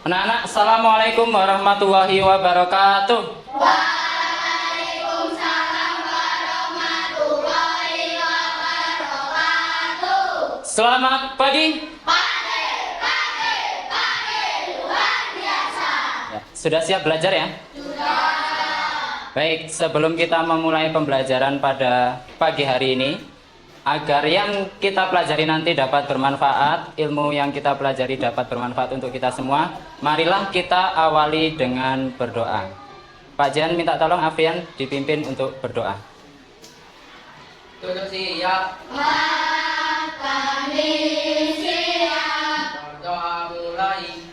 Anak-anak, Assalamualaikum warahmatullahi wabarakatuh. Waalaikumsalam warahmatullahi wabarakatuh. Selamat pagi. Luar biasa. Ya, sudah siap belajar ya? Sudah. Baik, sebelum kita memulai pembelajaran pada pagi hari ini, agar yang kita pelajari nanti dapat bermanfaat, ilmu yang kita pelajari dapat bermanfaat untuk kita semua, marilah kita awali dengan berdoa. Pak Jan minta tolong Afian dipimpin untuk berdoa. Duduk siap, Kami siap. berdoa mulai.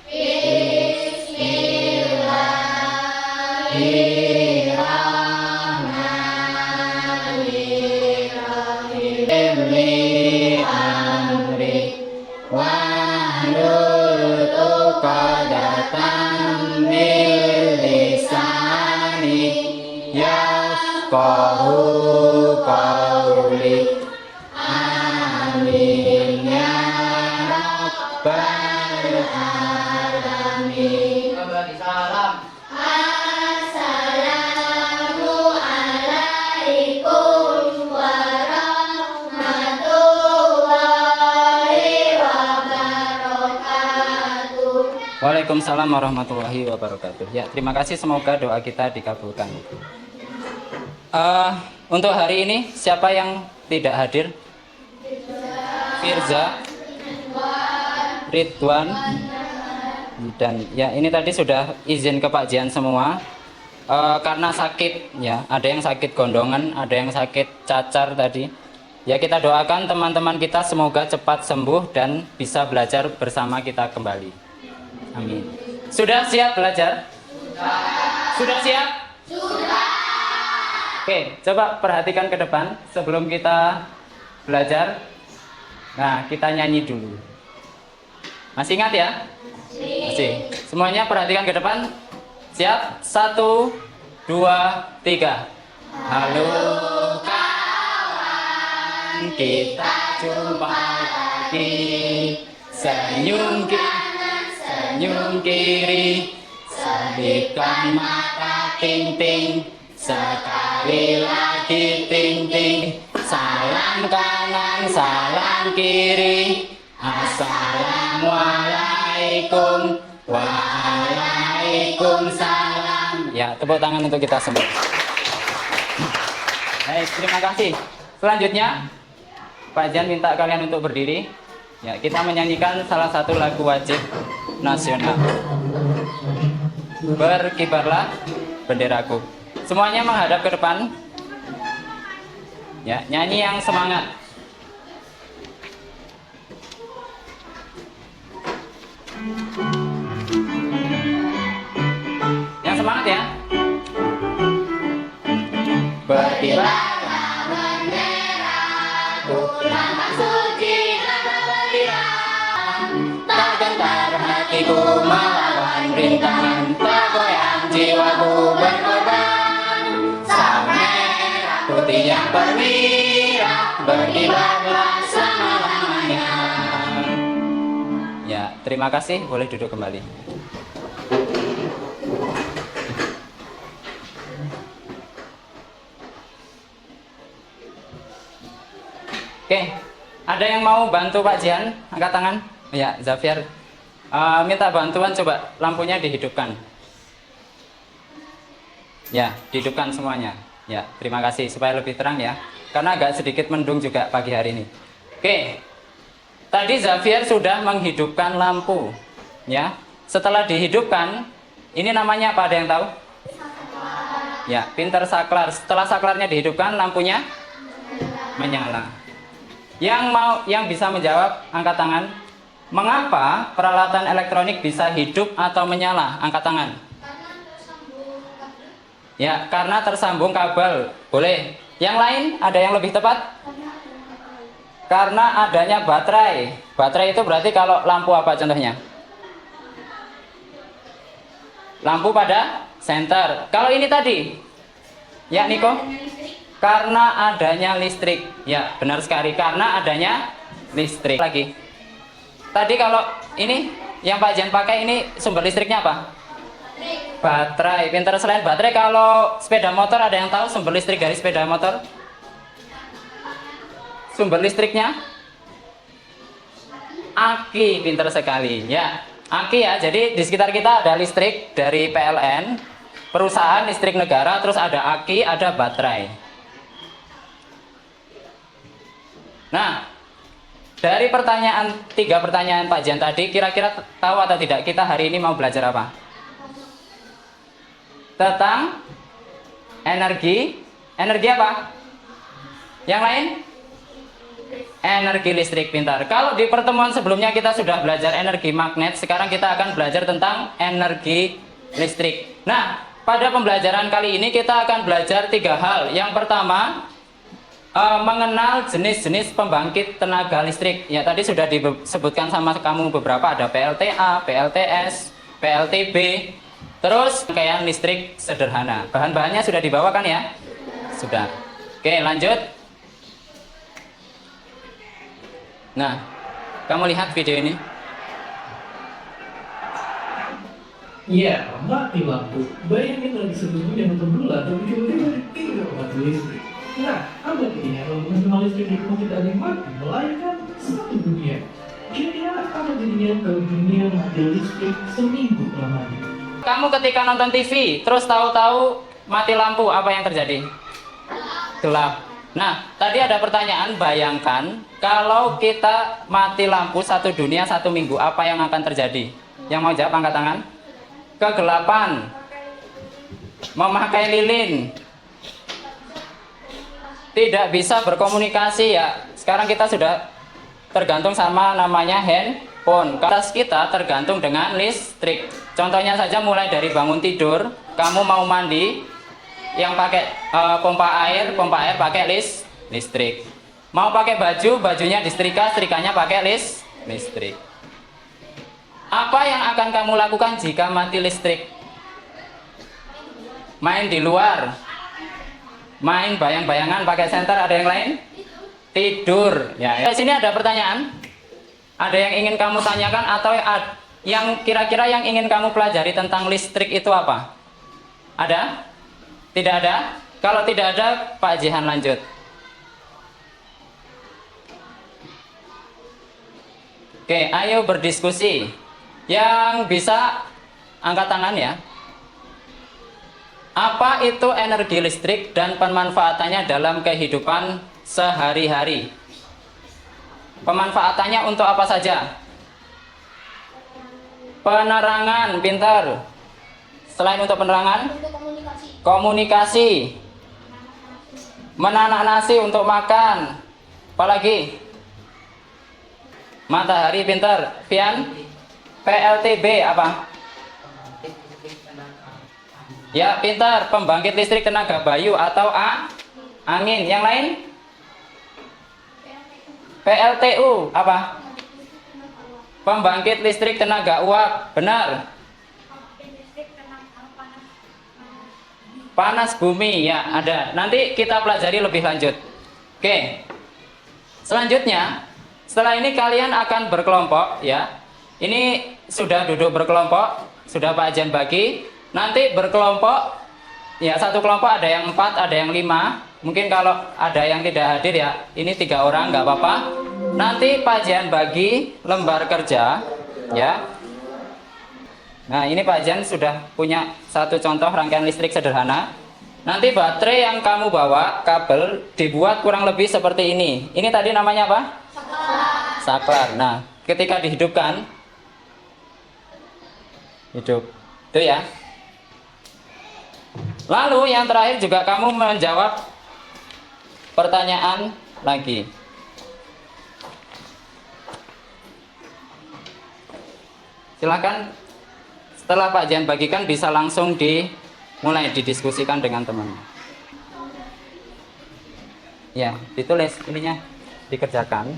Ibni amri wahlul uqadatan min lisani yafqahu qawli. Amin ya rabbal alamin. Memberi salam. Assalamualaikum warahmatullahi wabarakatuh. Waalaikumsalam warahmatullahi wabarakatuh. Ya, terima kasih, semoga doa kita dikabulkan. Untuk hari ini siapa yang tidak hadir? Firza, Ridwan, dan ya ini tadi sudah izin ke Pak Jian semua. Karena sakit, ya ada yang sakit gondongan, ada yang sakit cacar tadi. Ya kita doakan teman-teman kita semoga cepat sembuh dan bisa belajar bersama kita kembali. Amin. Sudah siap belajar? Sudah siap? Sudah. Oke, coba perhatikan ke depan sebelum kita belajar. Nah, kita nyanyi dulu. Masih ingat ya? Masih. Semuanya perhatikan ke depan. Siap? 1, 2, 3. Halo kawan, kita jumpa lagi. Senyum kanan, senyum kiri, selipkan mata ting-ting. Sekali lagi ting-ting. Salam kanan, salam kiri. Assalamualaikum. Waalaikumsalam. Ya, tepuk tangan untuk kita semua. Baik, terima kasih. Selanjutnya, Pak Jan minta kalian untuk berdiri. Ya, kita menyanyikan salah satu lagu wajib nasional. Berkibarlah benderaku. Semuanya menghadap ke depan. Ya, nyanyi yang semangat. Yang semangat ya. Berkibarlah Benderaku lambang suci lambang bendera. tak gentar hatiku melawan rintangan, tergoyang jiwaku berkorban. Sang merah putih yang perwira, berkibarlah selama-lamanya. Ya, terima kasih. Boleh duduk kembali. Oke, ada yang mau bantu Pak Jian? Angkat tangan. Ya, Zafiar. Minta bantuan, coba lampunya dihidupkan. Ya, dihidupkan semuanya. Ya, terima kasih supaya lebih terang ya. Karena agak sedikit mendung juga pagi hari ini. Oke. Tadi Zafiar sudah menghidupkan lampu. Ya. Setelah dihidupkan, ini namanya apa, ada yang tahu? Ya, pinter saklar. Setelah saklarnya dihidupkan, lampunya menyala. Yang bisa menjawab angkat tangan. Mengapa peralatan elektronik bisa hidup atau menyala? Angkat tangan. Ya, karena tersambung kabel. Boleh. Yang lain ada yang lebih tepat? Karena adanya baterai. Baterai itu berarti kalau lampu apa contohnya? Lampu pada senter. Kalau ini tadi? Ya, Niko? Karena adanya listrik. Ya, benar sekali. Karena adanya listrik. Lagi. Tadi kalau ini yang Pak Jan pakai ini sumber listriknya apa? Baterai. Pinter. Selain baterai, kalau sepeda motor ada yang tahu sumber listrik dari sepeda motor? Sumber listriknya? Aki. Pinter sekali ya. Aki ya. Jadi di sekitar kita ada listrik dari PLN, perusahaan listrik negara, terus ada aki, ada baterai. Nah, dari tiga pertanyaan Pak Jan tadi, kira-kira tahu atau tidak kita hari ini mau belajar apa? Tentang energi apa? Yang lain? Energi listrik. Pintar. Kalau di pertemuan sebelumnya kita sudah belajar energi magnet, sekarang kita akan belajar tentang energi listrik. Nah, pada pembelajaran kali ini kita akan belajar 3 hal. Yang pertama, mengenal jenis-jenis pembangkit tenaga listrik. Ya, tadi sudah disebutkan sama kamu beberapa, ada PLTA, PLTS, PLTB. Terus rangkaian listrik sederhana. Bahan-bahannya sudah dibawakan ya? Sudah. Oke, lanjut. Nah, kamu lihat video ini. Iya, mati lampu. Bayangin lagi sebelumnya nonton bola, tapi tiba-tiba ditinggal mati listrik. Nah, Anda pilih kalau mengenal listrik di rumah tidak ada yang mati, melainkan satu dunia. Kira-kira apa jadinya kalau dunia mati listrik seminggu lamanya? Kamu ketika nonton TV, terus tahu-tahu mati lampu, apa yang terjadi? Gelap. Nah, tadi ada pertanyaan, bayangkan kalau kita mati lampu satu dunia satu minggu, apa yang akan terjadi? Yang mau jawab angkat tangan. Kegelapan, memakai lilin, tidak bisa berkomunikasi ya. Sekarang kita sudah tergantung sama namanya handphone. Kas kita tergantung dengan listrik. Contohnya saja mulai dari bangun tidur, kamu mau mandi, yang pakai pompa air pakai listrik. Mau pakai baju, bajunya disetrika, setrikanya pakai listrik. Apa yang akan kamu lakukan jika mati listrik? Main di luar, main bayang-bayangan pakai senter, ada yang lain? Tidur. Ya. Di sini ada pertanyaan. Ada yang ingin kamu tanyakan atau yang kira-kira yang ingin kamu pelajari tentang listrik itu apa? Ada? Tidak ada? Kalau tidak ada, Pak Jihan lanjut. Oke, ayo berdiskusi. Yang bisa angkat tangan ya. Apa itu energi listrik dan pemanfaatannya dalam kehidupan sehari-hari? Pemanfaatannya untuk apa saja? Penerangan, pintar. Selain untuk penerangan, Untuk komunikasi. komunikasi. Menanak nasi untuk makan. Apalagi? Matahari, pintar. Pian? PLTB apa? Ya, pintar. Pembangkit listrik tenaga bayu atau angin. Yang lain? PLTU apa? Pembangkit listrik tenaga uap. Benar. Panas bumi ya, ada. Nanti kita pelajari lebih lanjut. Oke. Selanjutnya, setelah ini kalian akan berkelompok ya. Ini sudah duduk berkelompok, sudah Pak Jan bagi. Nanti berkelompok ya, satu kelompok ada yang 4, ada yang 5. Mungkin kalau ada yang tidak hadir ya, ini 3 orang nggak apa-apa. Nanti Pak Jan bagi lembar kerja ya. Nah, ini Pak Jan sudah punya satu contoh rangkaian listrik sederhana. Nanti baterai yang kamu bawa, kabel dibuat kurang lebih seperti ini. Ini tadi namanya apa? Saklar. Nah, ketika dihidupkan, hidup. Itu ya. Lalu yang terakhir juga kamu menjawab pertanyaan lagi. Silakan. Setelah Pak Jan bagikan bisa langsung mulai didiskusikan dengan teman. Ya, ditulis ininya, dikerjakan.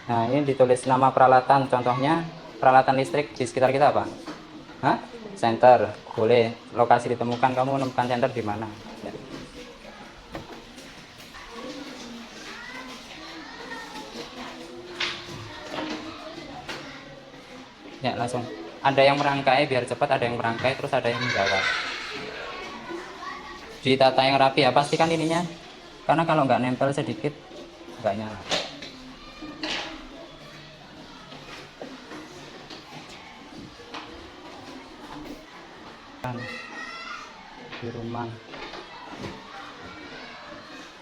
Nah, ini ditulis nama peralatan, contohnya peralatan listrik di sekitar kita apa? Hah? Center, boleh. Lokasi ditemukan, kamu menemukan center di mana? Ya. Ya, langsung. Ada yang merangkai biar cepat, ada yang merangkai, terus ada yang menjawab. Ditata yang rapi ya, pastikan ininya. Karena kalau nggak nempel sedikit, nggak nyala. Di rumah.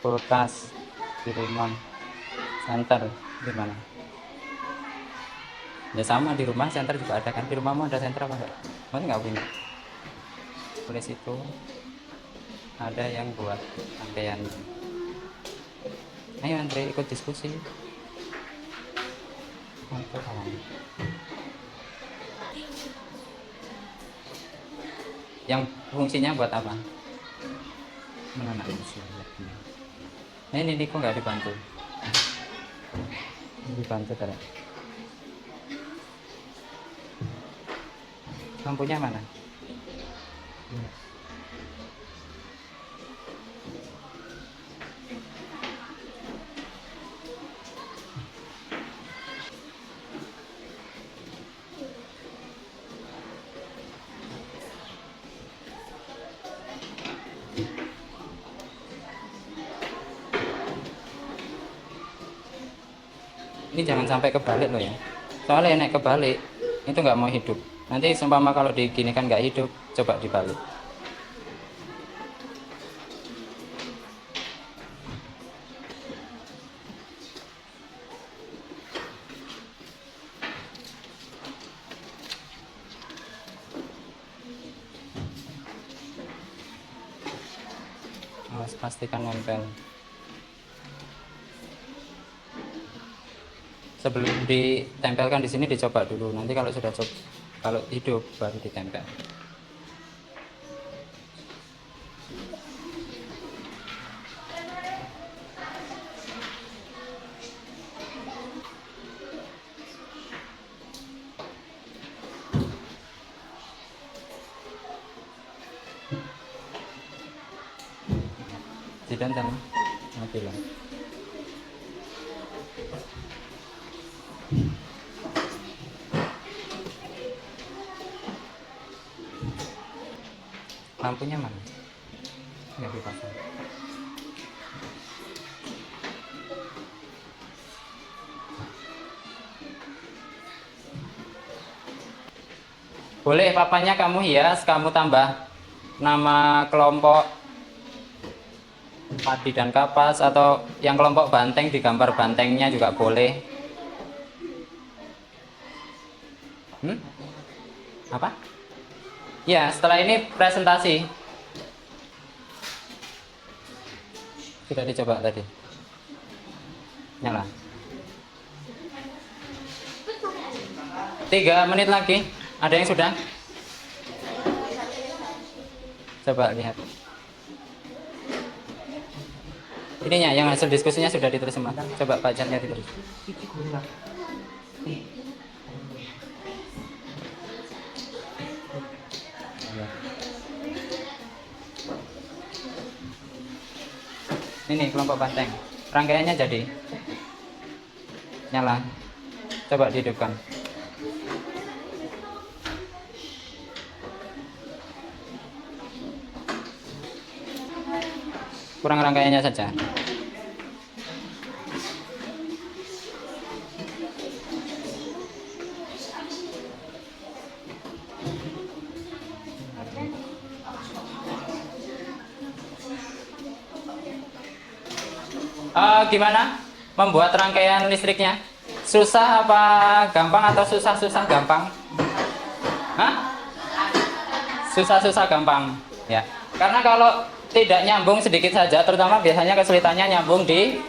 Kulkas di rumah. Center di mana? Ya sama di rumah, center juga ada kan? Di rumahmu ada center apa enggak? Masih nggak punya. Tulis itu ada yang buat rangkaian. Ayo Andre ikut diskusi. Mantap kawan. Yang fungsinya buat apa? Mana usia? Nah ini kok nggak dibantu? Dibantu tadi. Lampunya mana? Ini jangan sampai kebalik loh ya. Soalnya naik kebalik itu nggak mau hidup. Nanti seumpama kalau diginikan nggak hidup, coba dibalik. Awas, pastikan nempel. Sebelum ditempelkan di sini dicoba dulu. Nanti kalau sudah coba, kalau hidup baru ditempel. Jidan dan mati lah. Lampunya mana? Nggak dipasang. Boleh papanya kamu hias, kamu tambah nama kelompok padi dan kapas, atau yang kelompok banteng digambar bantengnya juga boleh. Apa? Ya, setelah ini presentasi. Sudah dicoba tadi. Nyala. 3 menit lagi. Ada yang sudah? Coba lihat. Ininya yang hasil diskusinya sudah ditulis semua. Coba Pak Jannya ditulis. Ini kelompok banteng. Rangkaiannya jadi nyala. Coba dihidupkan. Kurang rangkaiannya saja. Gimana membuat rangkaian listriknya? Susah apa gampang, atau susah-susah gampang? Hah? Susah-susah gampang ya. Karena kalau tidak nyambung sedikit saja, terutama biasanya kesulitannya nyambung di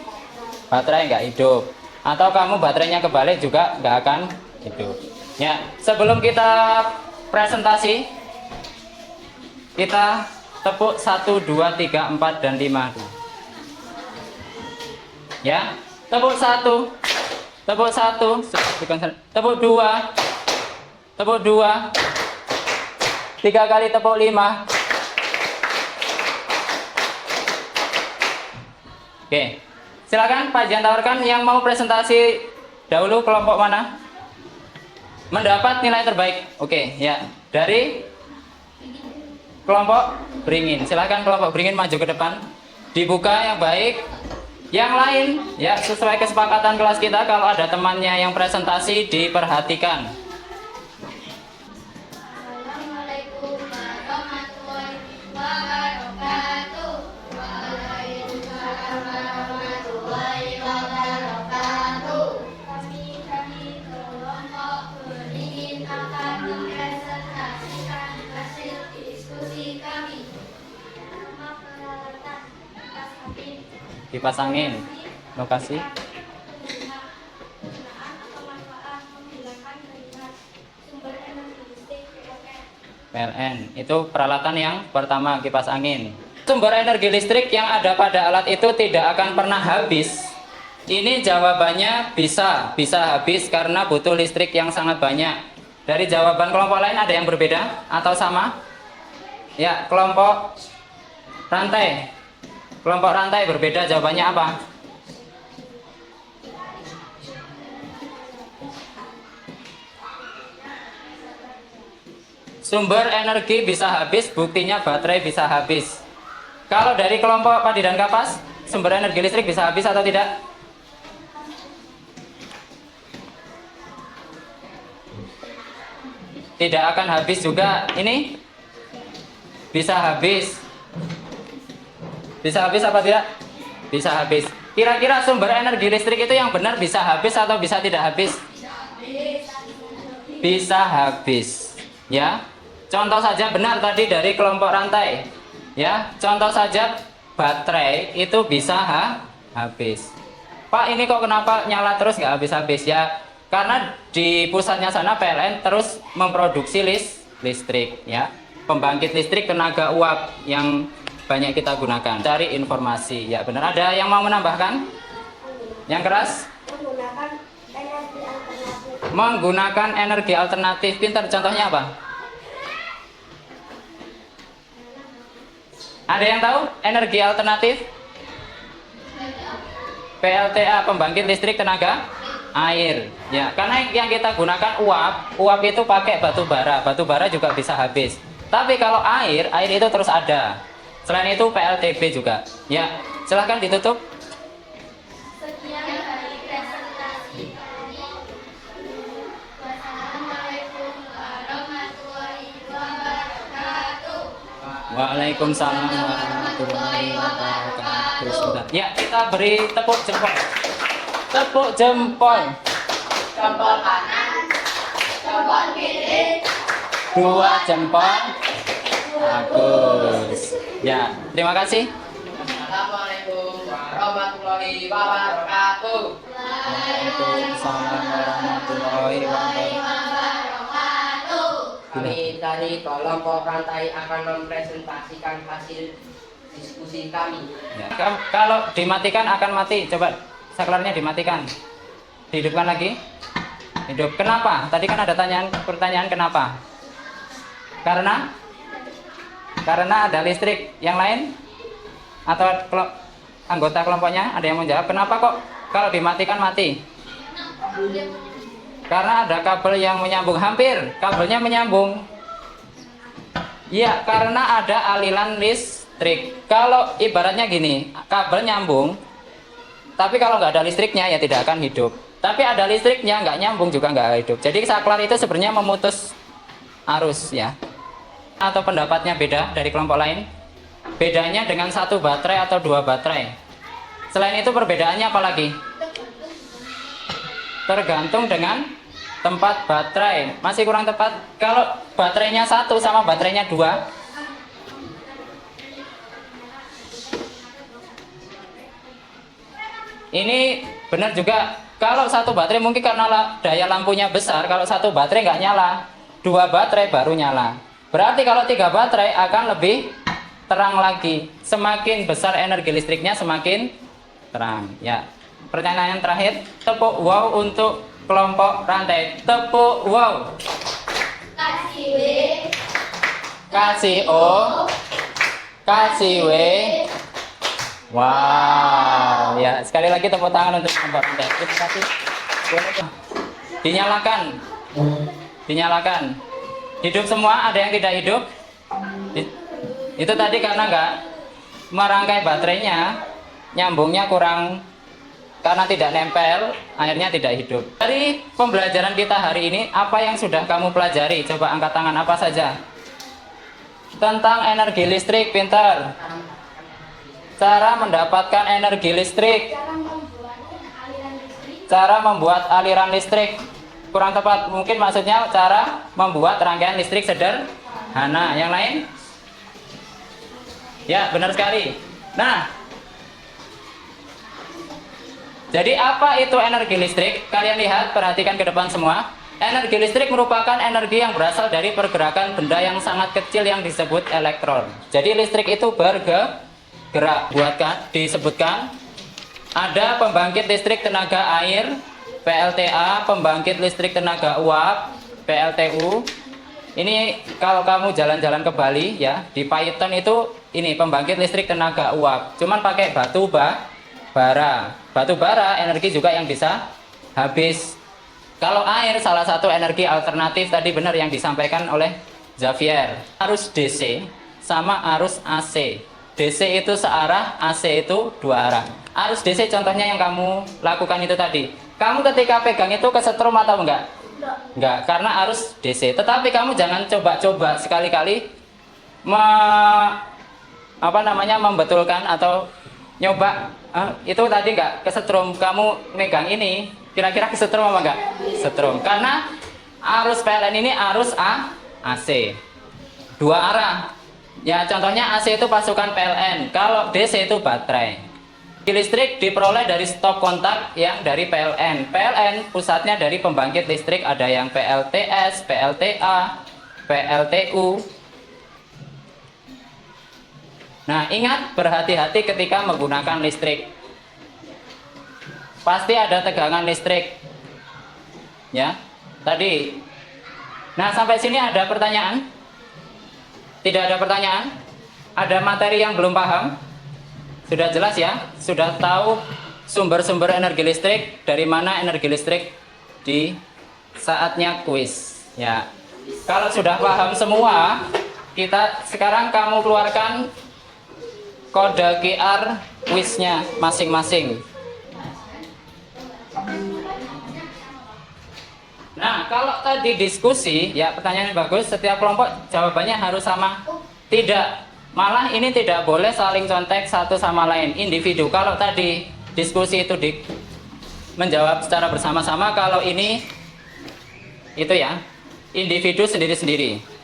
baterai nggak hidup, atau kamu baterainya kebalik juga nggak akan hidup ya. Sebelum kita presentasi, kita tepuk 1, 2, 3, 4, dan 5 ya. Tepuk 1, tepuk 1, tepuk 2, tepuk 2, 3 kali tepuk 5. Oke, silakan Pak Jan tawarkan yang mau presentasi dahulu, kelompok mana? mendapat nilai terbaik. Oke, ya. Dari kelompok beringin. Silakan kelompok beringin maju ke depan. Dibuka yang baik. Yang lain, ya sesuai kesepakatan kelas kita, kalau ada temannya yang presentasi diperhatikan. Assalamualaikum warahmatullahi wabarakatuh. Waalaikumsalam warahmatullahi wabarakatuh. Kami kelompok beringin akan mempresentasikan hasil diskusi kami. Nama peralatan kipas angin. Kipas angin. Lokasi. Penggunaan pemanfaatan menghilangkan keringat. Sumber energi listrik PLN. Itu peralatan yang pertama, kipas angin. Sumber energi listrik yang ada pada alat itu tidak akan pernah habis. Ini jawabannya bisa habis karena butuh listrik yang sangat banyak. Dari jawaban kelompok lain ada yang berbeda atau sama? Ya, kelompok rantai. Kelompok rantai berbeda, jawabannya apa? Sumber energi bisa habis, buktinya baterai bisa habis. Kalau dari kelompok padi dan kapas, sumber energi listrik bisa habis atau tidak? Tidak akan habis juga. Ini bisa habis. Bisa habis apa tidak? Bisa habis. Kira-kira sumber energi listrik itu yang benar bisa habis atau bisa tidak habis? Bisa habis. Ya. Contoh saja benar tadi dari kelompok rantai. Ya, contoh saja baterai itu bisa habis. Pak, ini kok kenapa nyala terus nggak habis-habis? Ya, karena di pusatnya sana PLN terus memproduksi listrik. Ya, pembangkit listrik tenaga uap yang banyak kita gunakan. Cari informasi. Ya, benar. Ada yang mau menambahkan? Yang keras? Menggunakan energi alternatif. Pintar. Contohnya apa? Ada yang tahu energi alternatif? PLTA, pembangkit listrik tenaga air. Ya, karena yang kita gunakan uap itu pakai batu bara. Batu bara juga bisa habis. Tapi kalau air itu terus ada. Selain itu PLTB juga. Ya, silahkan ditutup. Sekian dari presentasi kami. Wassalamualaikum warahmatullahi wabarakatuh. Waalaikumsalam warahmatullahi wabarakatuh. Sudah. Ya, kita beri tepuk jempol. Tepuk jempol. Jempol kanan. Jempol kiri. Dua jempol. Bagus. Ya, terima kasih. Assalamualaikum warahmatullahi wabarakatuh. Waalaikumsalam warahmatullahi wabarakatuh. Wabarakatuh. Kami dari kelompok rantai akan mempresentasikan hasil diskusi kami. Ya. Kalau dimatikan akan mati. Coba saklarnya dimatikan. Dihidupkan lagi. Hidup. Kenapa? Tadi kan ada pertanyaan kenapa? Karena ada listrik. Yang lain atau anggota kelompoknya ada yang mau jawab kenapa kok kalau dimatikan mati? Karena ada kabel yang menyambung. Hampir kabelnya menyambung. Ya, karena ada aliran listrik. Kalau ibaratnya gini, kabel nyambung, tapi kalau nggak ada listriknya ya tidak akan hidup. Tapi ada listriknya nggak nyambung juga nggak hidup. Jadi saklar itu sebenarnya memutus arus ya. Atau pendapatnya beda dari kelompok lain? Bedanya dengan satu baterai atau dua baterai. Selain itu perbedaannya apa lagi? Tergantung dengan tempat baterai. Masih kurang tepat. Kalau baterainya satu sama baterainya dua, ini benar juga. Kalau satu baterai mungkin karena daya lampunya besar. Kalau satu baterai nggak nyala, dua baterai baru nyala. Berarti kalau tiga baterai akan lebih terang lagi. Semakin besar energi listriknya semakin terang. Ya. Pertanyaan yang terakhir, tepuk wow untuk kelompok rantai. Tepuk wow. Kasih W. Kasih O. Kasih W. Wow. Ya, sekali lagi tepuk tangan untuk kelompok rantai. Terima kasih. Dinyalakan. Dinyalakan. Hidup semua, ada yang tidak hidup? Itu tadi karena nggak merangkai baterainya, nyambungnya kurang, karena tidak nempel, akhirnya tidak hidup. Dari pembelajaran kita hari ini, apa yang sudah kamu pelajari? Coba angkat tangan, apa saja? Tentang energi listrik, pintar. Cara mendapatkan energi listrik. Cara membuat aliran listrik. Kurang tepat, mungkin maksudnya cara membuat rangkaian listrik sederhana. Yang lain? Ya, benar sekali. Nah, jadi apa itu energi listrik? Kalian lihat, perhatikan ke depan semua. Energi listrik merupakan energi yang berasal dari pergerakan benda yang sangat kecil yang disebut elektron. Jadi listrik itu bergerak. Disebutkan ada pembangkit listrik tenaga air, PLTA, pembangkit listrik tenaga uap, PLTU. Ini kalau kamu jalan-jalan ke Bali ya, di Paiton itu ini pembangkit listrik tenaga uap. Cuman pakai batu bara. Batu bara energi juga yang bisa habis. Kalau air salah satu energi alternatif tadi benar yang disampaikan oleh Xavier. Arus DC sama arus AC. DC itu searah, AC itu dua arah. Arus DC contohnya yang kamu lakukan itu tadi. Kamu ketika pegang itu kesetrum atau enggak? Enggak, karena arus DC. Tetapi kamu jangan coba-coba sekali-kali membetulkan atau nyoba itu tadi enggak kesetrum, kamu megang ini kira-kira kesetrum apa enggak? Setrum. Karena arus PLN ini arus AC. Dua arah. Ya, contohnya AC itu pasukan PLN, kalau DC itu baterai. Listrik diperoleh dari stop kontak yang dari PLN. PLN pusatnya dari pembangkit listrik, ada yang PLTS, PLTA, PLTU. Nah, ingat, berhati-hati ketika menggunakan listrik. Pasti ada tegangan listrik. Ya, tadi. Nah, sampai sini ada pertanyaan? Tidak ada pertanyaan? Ada materi yang belum paham? Sudah jelas ya? Sudah tahu sumber-sumber energi listrik, dari mana energi listrik di saatnya kuis. Ya. Kalau sudah paham semua, sekarang kamu keluarkan kode QR kuisnya masing-masing. Nah, kalau tadi diskusi, ya pertanyaannya bagus, setiap kelompok jawabannya harus sama. Tidak, malah ini tidak boleh saling contek satu sama lain, individu. Kalau tadi diskusi itu menjawab secara bersama-sama, kalau ini, itu ya, individu sendiri-sendiri.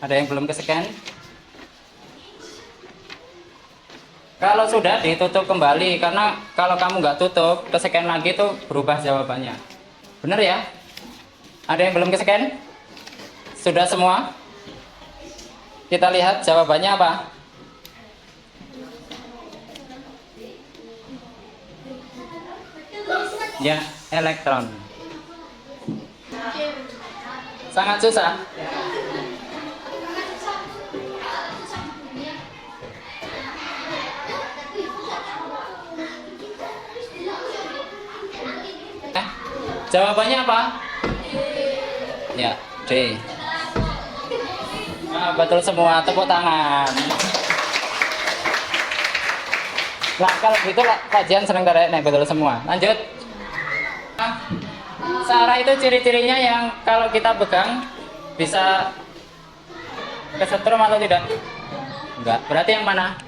Ada yang belum ke-scan? Kalau sudah ditutup kembali, karena kalau kamu nggak tutup, ke-scan lagi tuh berubah jawabannya. Bener ya? Ada yang belum ke-scan? Sudah semua? Kita lihat jawabannya apa? Ya, elektron. Sangat susah. Jawabannya apa? Ya, D. Nah, betul semua, tepuk tangan. Nah, kalau gitu kajian sering tarik, nih betul semua. Lanjut. Nah, searah itu ciri-cirinya yang kalau kita pegang bisa kesetrum atau tidak? Enggak. Berarti yang mana?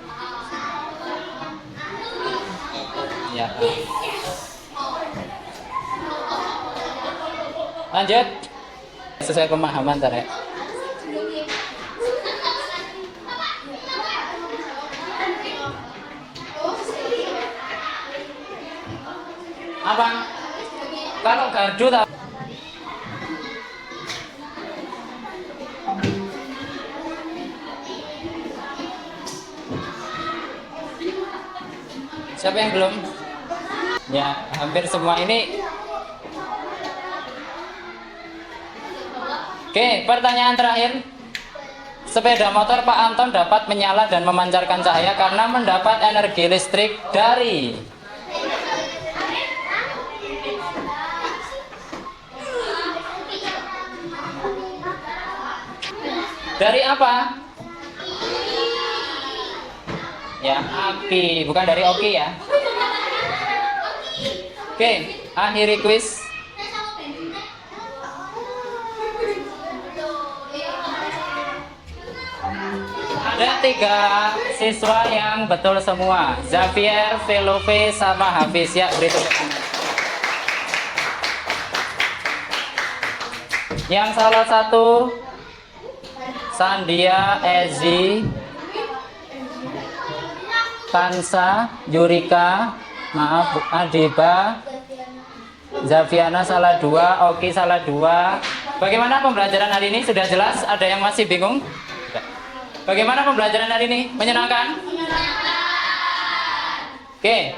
Ya. Lanjut. Sesuai pemahaman tarik. Apa? Kalau gardu tak? Siapa yang belum? Ya, hampir semua ini. Oke, pertanyaan terakhir. Sepeda motor Pak Anton dapat menyala dan memancarkan cahaya karena mendapat energi listrik dari apa? Ya, api, bukan dari oki ya. Oke, akhiri kuis. Ada 3 siswa yang betul semua. Xavier, Velove, sama Hafiz. Ya, beri tepuk tangan. Yang salah satu Sandia, Ezi, Kansa, Yurika, maaf, Adiba, Zaviana salah 2, Oki salah 2. Bagaimana pembelajaran hari ini? Sudah jelas? Ada yang masih bingung? Bagaimana pembelajaran hari ini? Menyenangkan? Oke.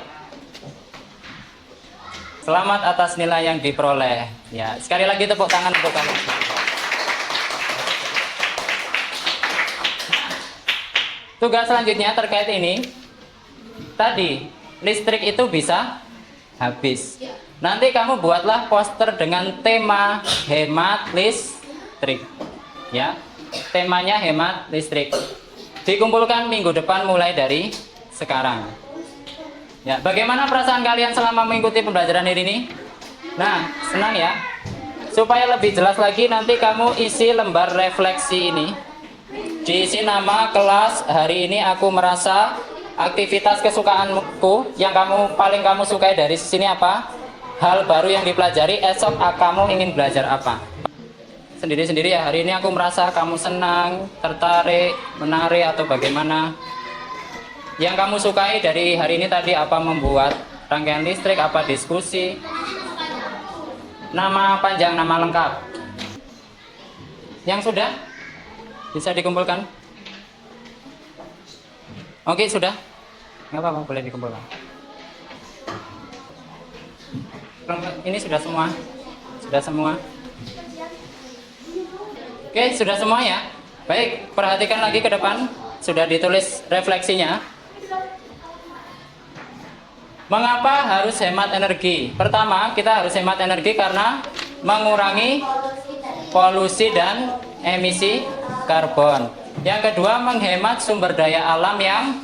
Selamat atas nilai yang diperoleh. Ya, sekali lagi tepuk tangan untuk kalian. Tugas selanjutnya terkait ini. Tadi, listrik itu bisa habis. Nanti kamu buatlah poster dengan tema hemat listrik. Ya. Temanya hemat listrik. Dikumpulkan minggu depan mulai dari sekarang. Ya, bagaimana perasaan kalian selama mengikuti pembelajaran hari ini? Nah, senang ya. Supaya lebih jelas lagi nanti kamu isi lembar refleksi ini. Diisi nama, kelas, hari ini aku merasa, aktivitas kesukaanku yang paling kamu sukai dari sini apa? Hal baru yang dipelajari, esok kamu ingin belajar apa? Sendiri-sendiri ya, hari ini aku merasa kamu senang, tertarik, menarik atau bagaimana. Yang kamu sukai dari hari ini tadi apa? Membuat rangkaian listrik, apa diskusi, nama panjang, nama lengkap. Yang sudah bisa dikumpulkan? Oke, sudah? Nggak apa-apa, boleh dikumpulkan. Ini sudah semua? Sudah semua? Oke, sudah semua ya? Baik, perhatikan lagi ke depan. Sudah ditulis refleksinya. Mengapa harus hemat energi? Pertama, kita harus hemat energi karena mengurangi polusi dan emisi karbon. Yang kedua, menghemat sumber daya alam yang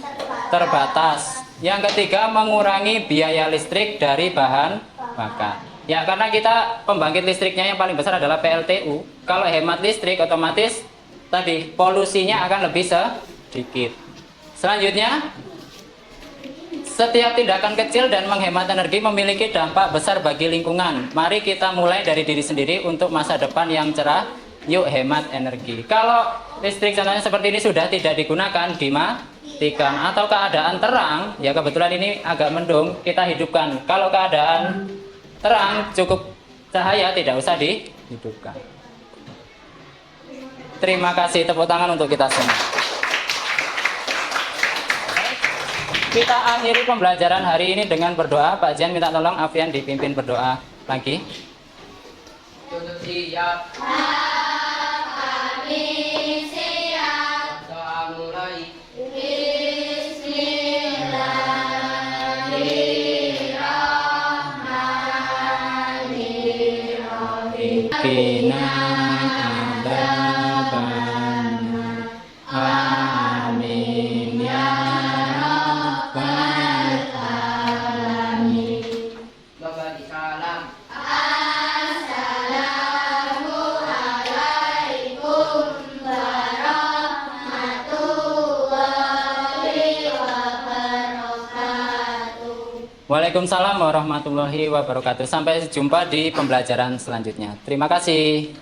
terbatas. Yang ketiga, mengurangi biaya listrik dari bahan bakar. Ya, karena kita pembangkit listriknya yang paling besar adalah PLTU. Kalau hemat listrik otomatis tadi polusinya akan lebih sedikit. Selanjutnya, setiap tindakan kecil dan menghemat energi memiliki dampak besar bagi lingkungan. Mari kita mulai dari diri sendiri untuk masa depan yang cerah. Yuk hemat energi. Kalau listrik contohnya seperti ini sudah tidak digunakan, dimatikan. Atau keadaan terang, ya kebetulan ini agak mendung, kita hidupkan. Kalau keadaan terang, cukup cahaya, tidak usah dihidupkan. Terima kasih, tepuk tangan untuk kita semua. Kita akhiri pembelajaran hari ini dengan berdoa. Pak Jian minta tolong Afian dipimpin berdoa lagi. Tutup siap. Doa mulai. Qina adzabannar. Amin ya rabbal alamin. Memberi salam. Waalaikumsalam warahmatullahi wabarakatuh. Sampai jumpa di pembelajaran selanjutnya. Terima kasih.